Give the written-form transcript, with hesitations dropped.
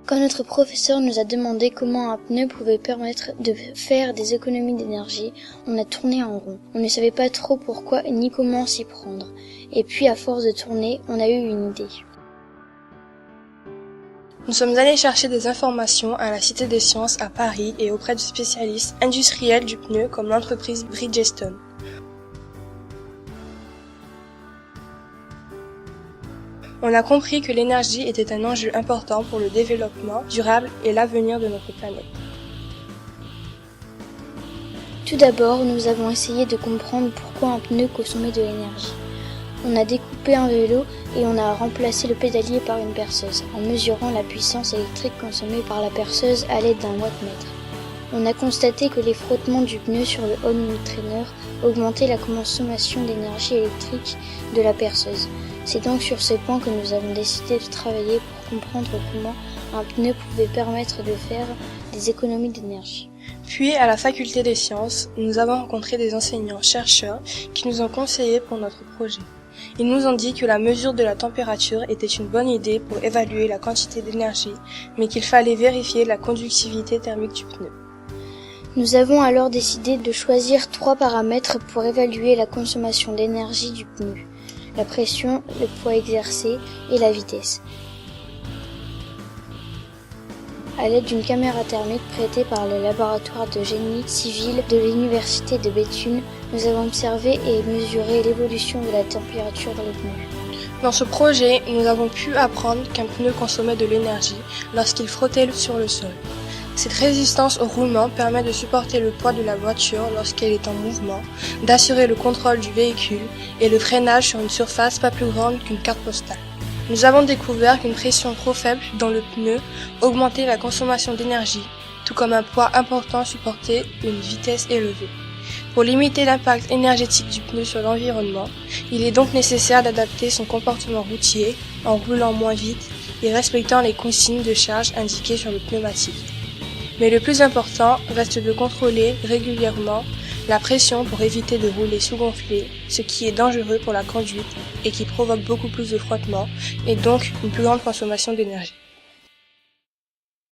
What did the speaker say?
Quand notre professeur nous a demandé comment un pneu pouvait permettre de faire des économies d'énergie, on a tourné en rond. On ne savait pas trop pourquoi ni comment s'y prendre. Et puis, à force de tourner, on a eu une idée. Nous sommes allés chercher des informations à la Cité des Sciences à Paris et auprès de spécialistes industriels du pneu comme l'entreprise Bridgestone. On a compris que l'énergie était un enjeu important pour le développement durable et l'avenir de notre planète. Tout d'abord, nous avons essayé de comprendre pourquoi un pneu consommait de l'énergie. On a découpé un vélo et on a remplacé le pédalier par une perceuse, en mesurant la puissance électrique consommée par la perceuse à l'aide d'un wattmètre. On a constaté que les frottements du pneu sur le home trainer augmentaient la consommation d'énergie électrique de la perceuse. C'est donc sur ce point que nous avons décidé de travailler pour comprendre comment un pneu pouvait permettre de faire des économies d'énergie. Puis, à la Faculté des Sciences, nous avons rencontré des enseignants-chercheurs qui nous ont conseillé pour notre projet. Ils nous ont dit que la mesure de la température était une bonne idée pour évaluer la quantité d'énergie, mais qu'il fallait vérifier la conductivité thermique du pneu. Nous avons alors décidé de choisir 3 paramètres pour évaluer la consommation d'énergie du pneu: la pression, le poids exercé et la vitesse. À l'aide d'une caméra thermique prêtée par le laboratoire de génie civil de l'université de Béthune, nous avons observé et mesuré l'évolution de la température dans le pneu. Dans ce projet, nous avons pu apprendre qu'un pneu consommait de l'énergie lorsqu'il frottait sur le sol. Cette résistance au roulement permet de supporter le poids de la voiture lorsqu'elle est en mouvement, d'assurer le contrôle du véhicule et le freinage sur une surface pas plus grande qu'une carte postale. Nous avons découvert qu'une pression trop faible dans le pneu augmentait la consommation d'énergie, tout comme un poids important supportait une vitesse élevée. Pour limiter l'impact énergétique du pneu sur l'environnement, il est donc nécessaire d'adapter son comportement routier en roulant moins vite et respectant les consignes de charge indiquées sur le pneumatique. Mais le plus important reste de contrôler régulièrement la pression pour éviter de rouler sous-gonflé, ce qui est dangereux pour la conduite et qui provoque beaucoup plus de frottement et donc une plus grande consommation d'énergie.